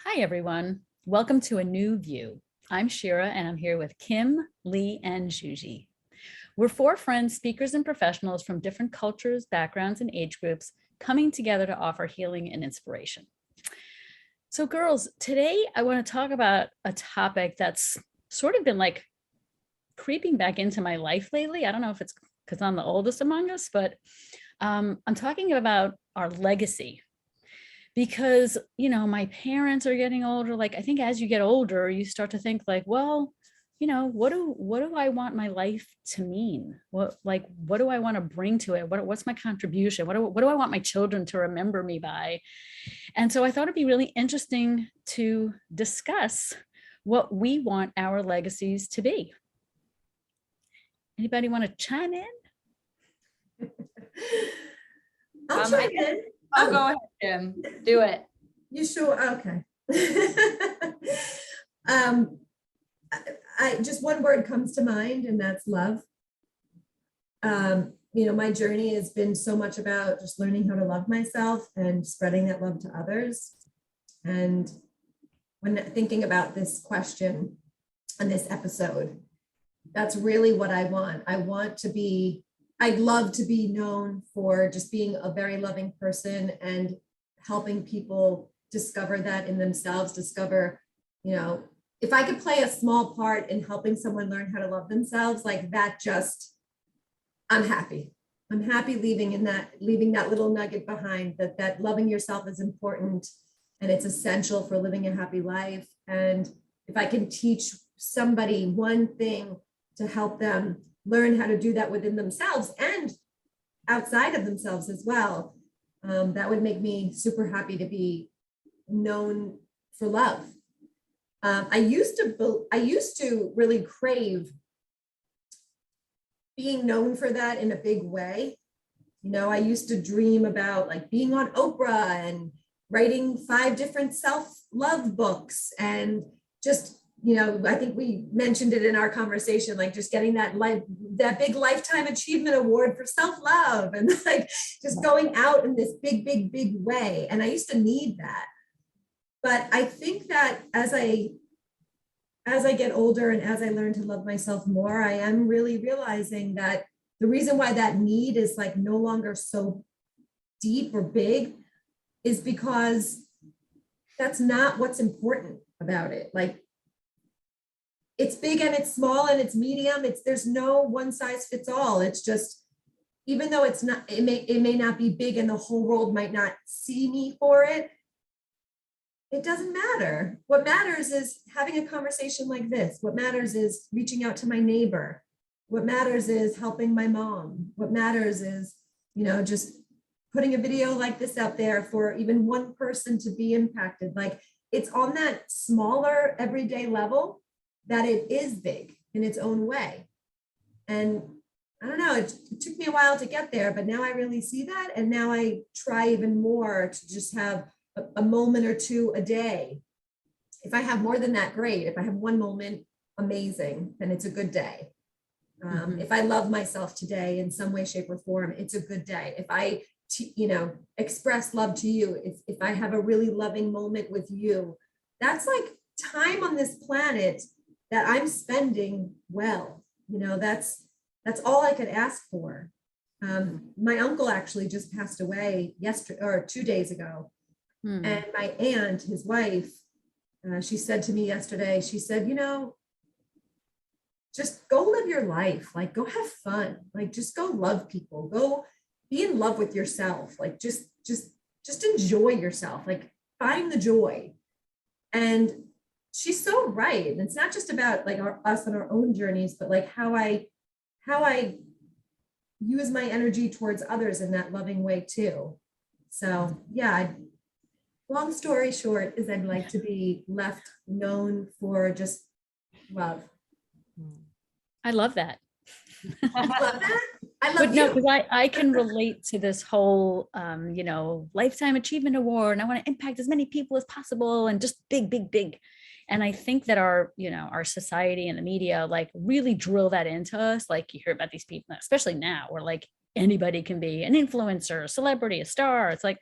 Hi, everyone. Welcome to A New View. I'm Shira, and I'm here with Kim, Lee, and Juji. We're four friends, speakers, and professionals from different cultures, backgrounds, and age groups coming together to offer healing and inspiration. So, girls, today I want to talk about a topic that's sort of been like creeping back into my life lately. I don't know if it's because I'm the oldest among us, but I'm talking about our legacy because my parents are getting older. Like, I think as you get older you start to think like, well, what do I want my life to mean? What do I want to bring to it? What's my contribution? What do I want my children to remember me by? And so I thought it'd be really interesting to discuss what we want our legacies to be. Anybody want to chime in? I'll chime in. I'll go ahead, Jim. Do it. You sure? Okay. I just one word comes to mind, and that's love. My journey has been so much about just learning how to love myself and spreading that love to others. And when thinking about this question on this episode, that's really what I want. I'd love to be known for just being a very loving person and helping people discover that in themselves, if I could play a small part in helping someone learn how to love themselves, like that, I'm happy. I'm happy leaving that little nugget behind, that loving yourself is important and it's essential for living a happy life. And if I can teach somebody one thing to help them learn how to do that within themselves and outside of themselves as well, that would make me super happy to be known for love. I used to really crave being known for that in a big way. I used to dream about like being on Oprah and writing 5 different self-love books and just, I think we mentioned it in our conversation, like just getting that big lifetime achievement award for self-love and like just going out in this big, big, big way. And I used to need that. But I think that as I get older and as I learn to love myself more, I am really realizing that the reason why that need is like no longer so deep or big is because that's not what's important about it. Like, it's big and it's small and it's medium. There's no one size fits all. It's just, even though it may not be big and the whole world might not see me for it, it doesn't matter. What matters is having a conversation like this. What matters is reaching out to my neighbor. What matters is helping my mom. What matters is, just putting a video like this out there for even one person to be impacted. Like, it's on that smaller everyday level that it is big in its own way. And I don't know, it took me a while to get there, but now I really see that. And now I try even more to just have a moment or two a day. If I have more than that, great. If I have one moment, amazing, then it's a good day. If I love myself today in some way, shape, or form, it's a good day. If I, express love to you, if I have a really loving moment with you, that's like time on this planet that I'm spending well. That's all I could ask for. My uncle actually just passed away yesterday or 2 days ago. And my aunt, his wife, she said to me yesterday, she said, just go live your life. Like, go have fun. Like, just go love people. Go be in love with yourself. Like, just enjoy yourself. Like, find the joy. And she's so right. And it's not just about like us and our own journeys, but like how I use my energy towards others in that loving way too. So yeah, long story short is I'd like to be left known for just love. I love that. I love that. I love But no, you. because I can relate to this whole, lifetime achievement award, and I want to impact as many people as possible, and just big, big, big. And I think that our society and the media like really drill that into us. Like, you hear about these people, especially now, where like anybody can be an influencer, a celebrity, a star. It's like,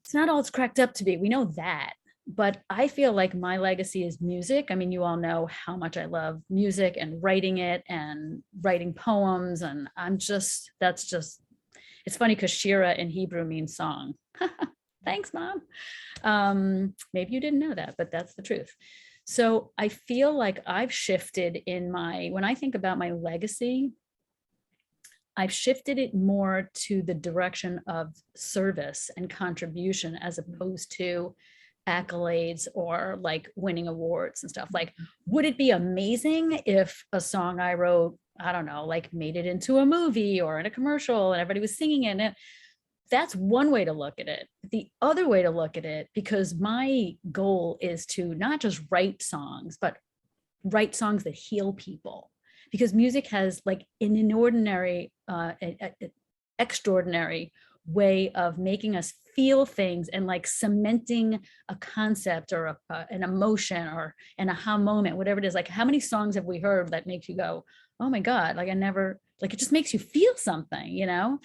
it's not all it's cracked up to be. We know that, but I feel like my legacy is music. I mean, you all know how much I love music and writing it and writing poems. And that's just, it's funny because Shira in Hebrew means song. Thanks, Mom. Maybe you didn't know that, but that's the truth. So I feel like I've shifted when I think about my legacy, I've shifted it more to the direction of service and contribution as opposed to accolades or like winning awards and stuff. Like, would it be amazing if a song I wrote, I don't know, like made it into a movie or in a commercial and everybody was singing in it? That's one way to look at it. The other way to look at it, because my goal is to not just write songs, but write songs that heal people, because music has like an inordinary, extraordinary way of making us feel things and like cementing a concept or an emotion or an aha moment, whatever it is. Like, how many songs have we heard that make you go, oh my God, like I never, like it just makes you feel something, you know?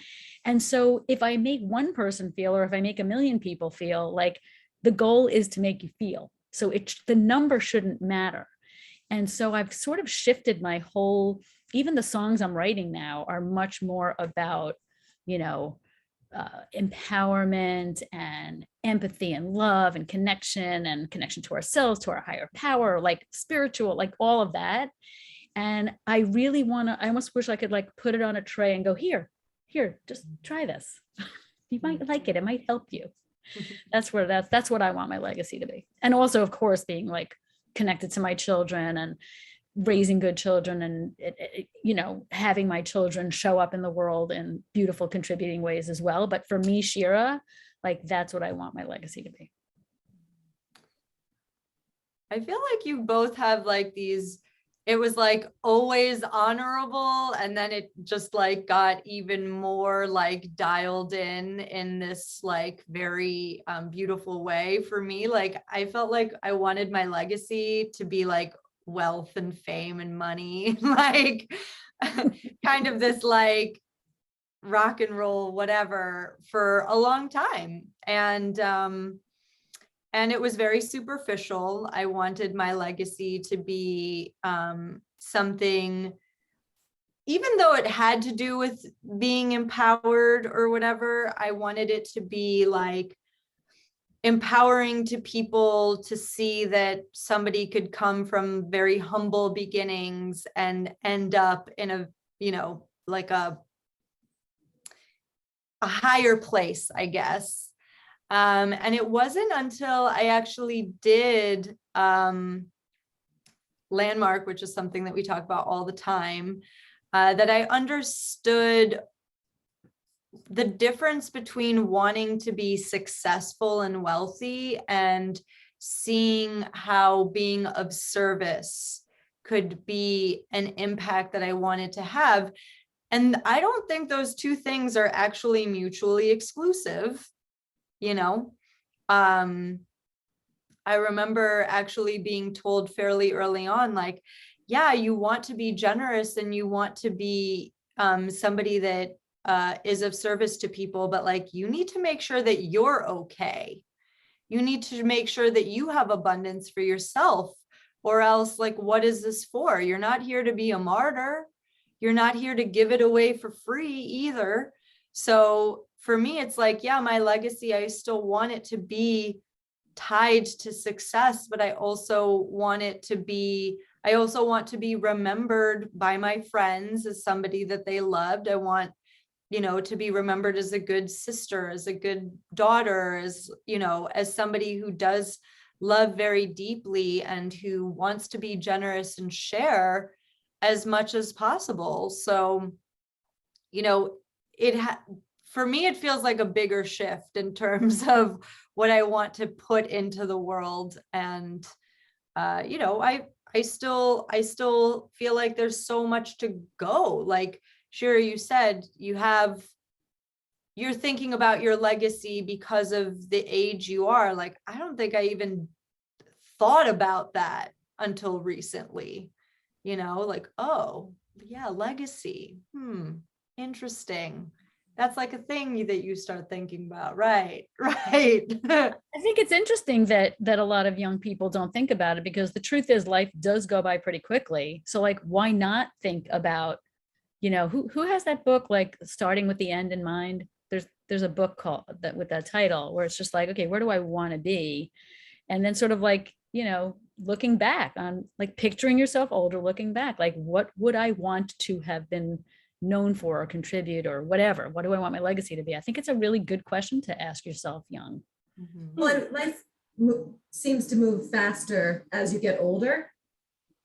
And so if I make one person feel, or if I make a million people feel, like the goal is to make you feel. So the number shouldn't matter. And so I've sort of shifted my whole, even the songs I'm writing now are much more about, you know, empowerment and empathy and love and connection to ourselves, to our higher power, like spiritual, like all of that. And I really want to, I almost wish I could like put it on a tray and go, here, just try this. You might like it. It might help you. That's what I want my legacy to be. And also, of course, being like connected to my children and raising good children and, you know, having my children show up in the world in beautiful contributing ways as well. But for me, Shira, like that's what I want my legacy to be. I feel like you both have like these, it was like always honorable, and then it just like got even more like dialed in this like very beautiful way for me. Like I felt like I wanted my legacy to be like wealth and fame and money, like kind of this like rock and roll whatever for a long time. And it was very superficial. I wanted my legacy to be something, even though it had to do with being empowered or whatever, I wanted it to be like empowering to people to see that somebody could come from very humble beginnings and end up in a, you know, like a higher place, I guess. And it wasn't until I actually did Landmark, which is something that we talk about all the time, that I understood the difference between wanting to be successful and wealthy and seeing how being of service could be an impact that I wanted to have. And I don't think those two things are actually mutually exclusive. You know, I remember actually being told fairly early on, like, yeah, you want to be generous and you want to be somebody that is of service to people, but like, you need to make sure that you're okay. You need to make sure that you have abundance for yourself, or else like, what is this for? You're not here to be a martyr. You're not here to give it away for free either. So for me, it's like, yeah, my legacy, I still want it to be tied to success, but I also want to be remembered by my friends as somebody that they loved. I want, you know, to be remembered as a good sister, as a good daughter, as, you know, as somebody who does love very deeply and who wants to be generous and share as much as possible. So, you know, for me, it feels like a bigger shift in terms of what I want to put into the world. And, you know, I still feel like there's so much to go. Like, Shira, you said you're thinking about your legacy because of the age you are. Like, I don't think I even thought about that until recently, you know, like, oh yeah, legacy. Interesting. that's like a thing that you start thinking about. Right. Right. I think it's interesting that a lot of young people don't think about it, because the truth is life does go by pretty quickly. So like, why not think about, who has that book, like Starting with the End in Mind? There's a book called that with that title, where it's just like, okay, where do I want to be? And then sort of like, looking back on, like, picturing yourself older, looking back, like, what would I want to have been known for or contribute or whatever? What do I want my legacy to be? I think it's a really good question to ask yourself young. Mhm. Well, and life seems to move faster as you get older.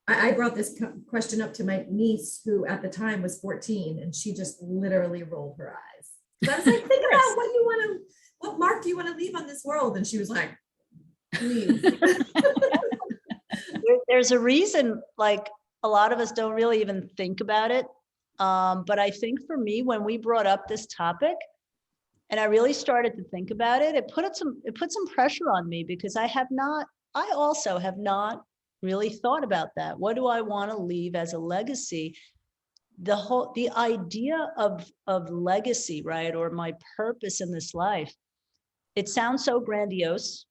I brought this question up to my niece, who at the time was 14, and she just literally rolled her eyes. So I was like, think about what mark do you want to leave on this world? And she was like, please. There's a reason, like, a lot of us don't really even think about it. But I think for me, when we brought up this topic and I really started to think about it, it put some pressure on me, because I also have not really thought about that. What do I want to leave as a legacy? The idea of legacy, right? Or my purpose in this life, it sounds so grandiose.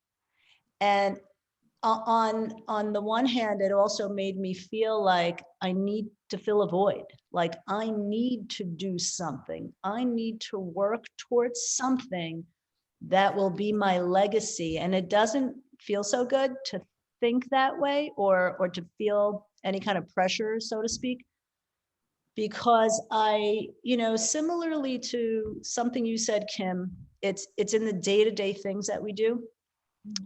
And on the one hand, it also made me feel like I need to fill a void. Like I need to do something. I need to work towards something that will be my legacy. And it doesn't feel so good to think that way, or to feel any kind of pressure, so to speak, because similarly to something you said, Kim, it's in the day-to-day things that we do.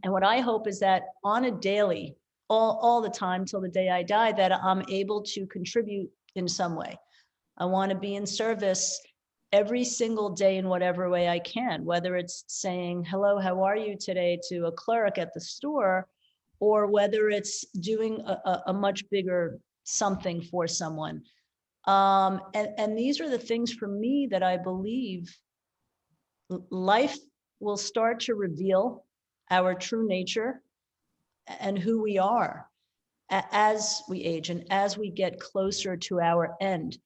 And what I hope is that on a daily, all the time till the day I die, that I'm able to contribute in some way. I want to be in service every single day in whatever way I can, whether it's saying, hello, how are you today, to a clerk at the store, or whether it's doing a much bigger something for someone. And these are the things for me that I believe life will start to reveal our true nature and who we are as we age and as we get closer to our end.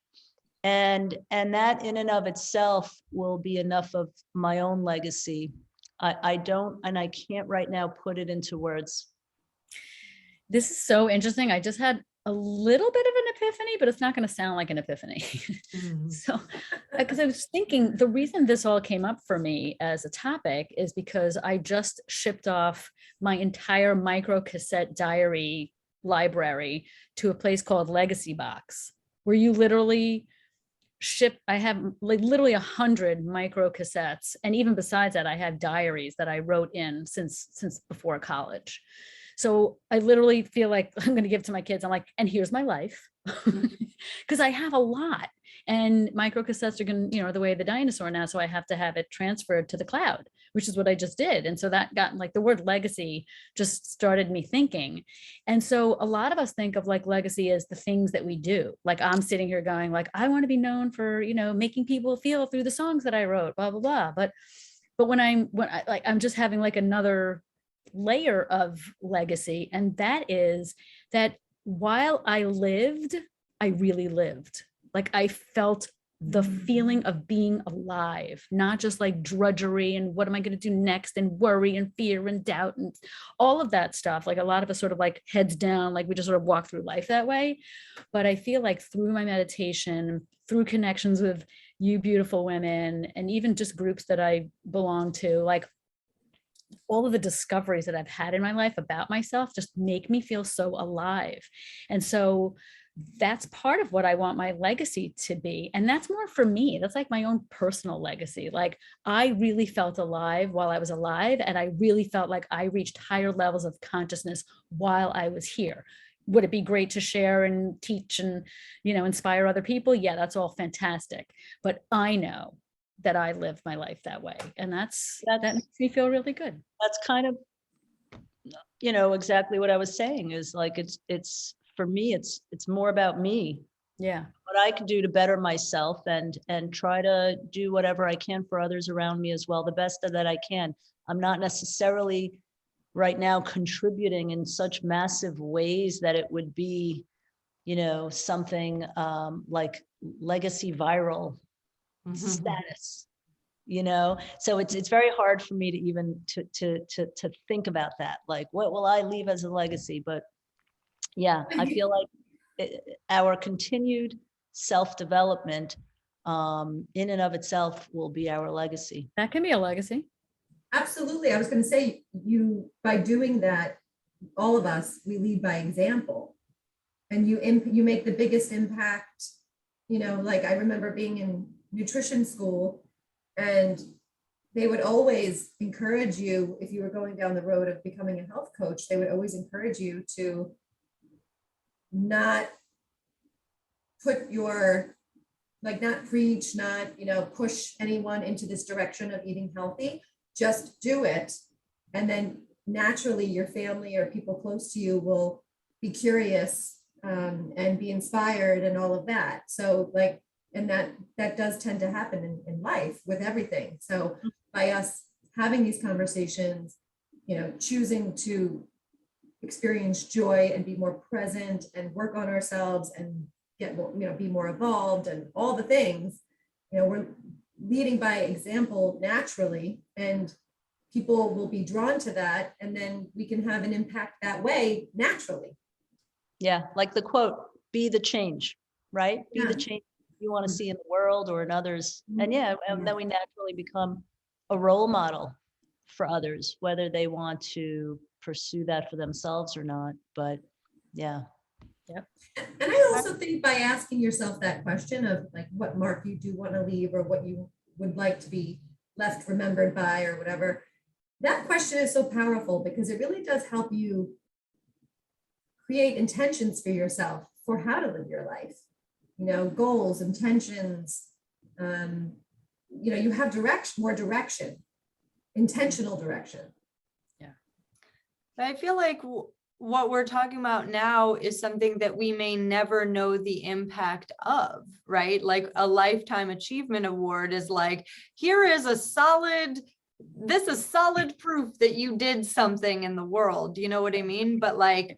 And that in and of itself will be enough of my own legacy. I don't, and I can't right now put it into words. This is so interesting. I just had a little bit of an epiphany, but it's not going to sound like an epiphany. Mhm. So, because I was thinking, the reason this all came up for me as a topic is because I just shipped off my entire micro cassette diary library to a place called Legacy Box, where you literally I have like literally 100 micro cassettes. And even besides that, I have diaries that I wrote in since before college. So I literally feel like I'm going to give to my kids. I'm like, and here's my life, because I have a lot. And micro cassettes are going to, the way of the dinosaur now. So I have to have it transferred to the cloud, which is what I just did. And so that got, like, the word legacy just started me thinking. And so a lot of us think of like legacy as the things that we do. Like I'm sitting here going like, I want to be known for, making people feel through the songs that I wrote, blah, blah, blah. But when I'm just having like another layer of legacy. And that is that while I lived, I really lived. Like I felt the feeling of being alive, not just like drudgery and what am I going to do next, and worry and fear and doubt and all of that stuff. Like a lot of us sort of like heads down, like we just sort of walk through life that way. But I feel like through my meditation, through connections with you beautiful women, and even just groups that I belong to, like all of the discoveries that I've had in my life about myself just make me feel so alive. And so that's part of what I want my legacy to be. And that's more for me. That's like my own personal legacy. Like I really felt alive while I was alive. And I really felt like I reached higher levels of consciousness while I was here. Would it be great to share and teach and, inspire other people? Yeah, that's all fantastic. But I know that I lived my life that way. And that makes me feel really good. That's kind of, exactly what I was saying, is like, it's for me, it's more about me. Yeah. What I can do to better myself and try to do whatever I can for others around me as well, the best that I can. I'm not necessarily right now contributing in such massive ways that it would be, something like legacy viral status. you know? So it's very hard for me to even to think about that. Like, what will I leave as a legacy? But yeah, I feel like our continued self-development in and of itself will be our legacy. That can be a legacy. Absolutely. I was going to say, you, by doing that, all of us, we lead by example, and you make the biggest impact. Like I remember being in nutrition school, and they would always encourage you, if you were going down the road of becoming a health coach, they would always encourage you to not put your, like, not preach, not, push anyone into this direction of eating healthy. Just do it. And then naturally your family or people close to you will be curious and be inspired and all of that. So like, and that does tend to happen in life with everything. So by us having these conversations, choosing to experience joy and be more present and work on ourselves and get more, be more evolved and all the things, we're leading by example naturally, and people will be drawn to that, and then we can have an impact that way naturally. Yeah, like the quote, be the change, right? Be the Yeah. change you want to see in the world or in others. And yeah, and Yeah. then we naturally become a role model for others, whether they want to pursue that for themselves or not. But yeah. And I also think by asking yourself that question of like what mark you do want to leave or what you would like to be left remembered by or whatever, that question is so powerful because it really does help you create intentions for yourself for how to live your life, goals, intentions. You have more direction, intentional direction. Yeah. But I feel like what we're talking about now is something that we may never know the impact of, right? Like a lifetime achievement award is like, here is solid proof that you did something in the world. You know what I mean? But like,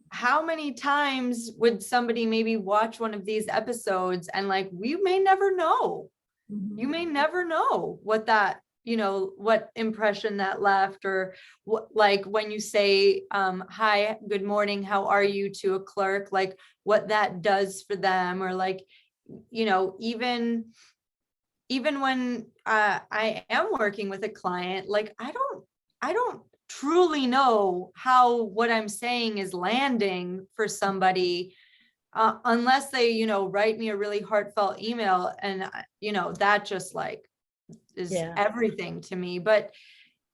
how many times would somebody maybe watch one of these episodes and like, we may never know. Mm-hmm. You may never know what that, what impression that left, or what, like when you say, hi, good morning, how are you, to a clerk, like what that does for them, or like, even when I am working with a client, like I don't truly know how what I'm saying is landing for somebody, unless they, write me a really heartfelt email, and, that just like is everything to me. But,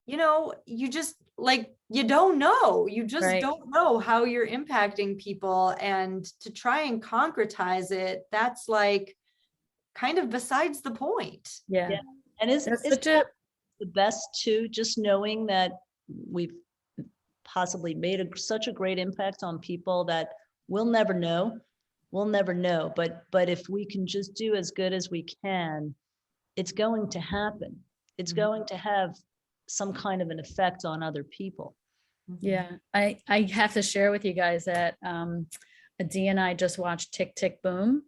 you just like, you don't know, you just Right. don't know how you're impacting people, and to try and concretize it, that's like kind of besides the point. Yeah. Yeah. And is such a the best too, just knowing that we've possibly made such a great impact on people that we'll never know. But if we can just do as good as we can, it's going to happen. It's going to have some kind of an effect on other people. Yeah, I have to share with you guys that Adi and I just watched Tick, Tick, Boom.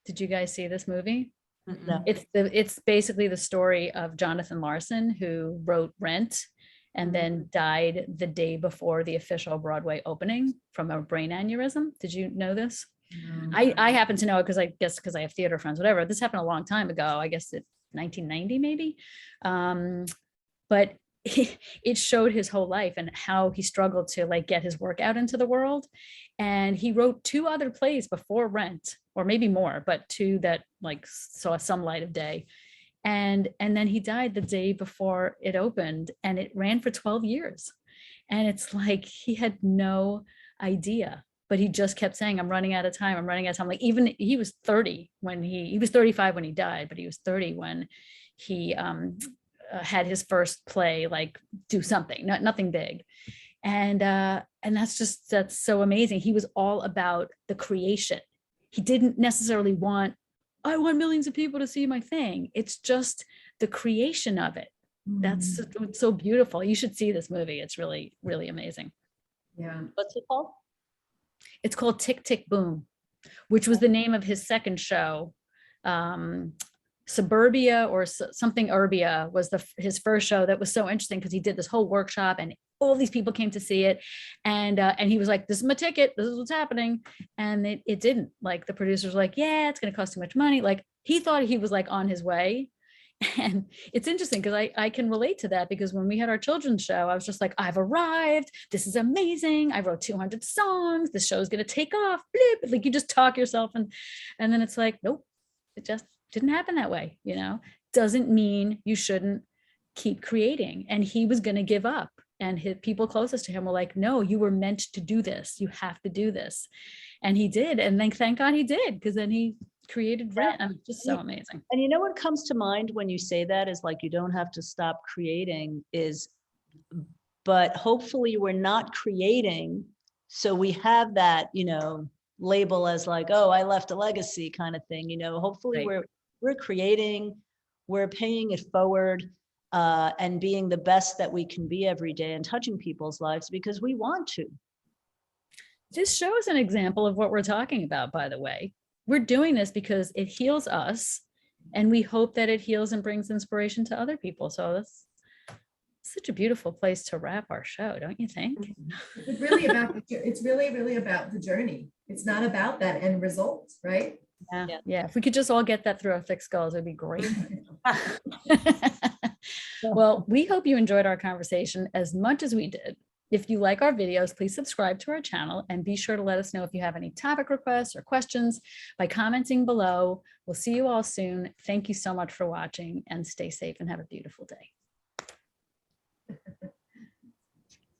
Did you guys see this movie? No. It's basically the story of Jonathan Larson, who wrote Rent and then died the day before the official Broadway opening from a brain aneurysm. Did you know this? I happen to know it because I guess because I have theater friends, whatever. This happened a long time ago. I guess it's 1990 maybe. But it showed his whole life and how he struggled to like get his work out into the world. And he wrote 2 other plays before Rent, or maybe more, but 2 that like saw some light of day. And then he died the day before it opened, and it ran for 12 years. And it's like he had no idea, but he just kept saying, I'm running out of time. I'm running out of time. Like even he was 30 when he was 35 when he died, but he was 30 when he had his first play, like do something, nothing big. And that's so amazing. He was all about the creation. He didn't necessarily I want millions of people to see my thing. It's just the creation of it. That's so beautiful. You should see this movie. It's really, really amazing. Yeah. What's it called? It's called Tick, Tick, Boom, which was the name of his second show. Suburbia or something Urbia was his first show that was so interesting because he did this whole workshop and all these people came to see it. And he was like, this is my ticket. This is what's happening. And it didn't. Like the producers were like, yeah, it's going to cost too much money. Like he thought he was like on his way. And it's interesting because I can relate to that because when we had our children's show, I was just like, I've arrived. This is amazing. I wrote 200 songs. This show is going to take off. Blip. Like you just talk yourself and then it's like, nope, it just didn't happen that way. You know, doesn't mean you shouldn't keep creating. And he was going to give up. And his people closest to him were like, no, you were meant to do this. You have to do this. And he did. And then thank God he did, because then he created Rent. And it's just so amazing. And you know what comes to mind when you say that is like, you don't have to stop creating but hopefully we're not creating. So we have that, you know, label as like, oh, I left a legacy kind of thing, you know, hopefully Right. we're creating, we're paying it forward, and being the best that we can be every day and touching people's lives because we want to. This show is an example of what we're talking about, by the way. We're doing this because it heals us and we hope that it heals and brings inspiration to other people. So that's such a beautiful place to wrap our show, don't you think? It's really about it's really about the journey. It's not about that end result, right? Yeah. If we could just all get that through our thick skulls, it'd be great. Well, we hope you enjoyed our conversation as much as we did. If you like our videos, please subscribe to our channel and be sure to let us know if you have any topic requests or questions by commenting below. We'll see you all soon. Thank you so much for watching and stay safe and have a beautiful day.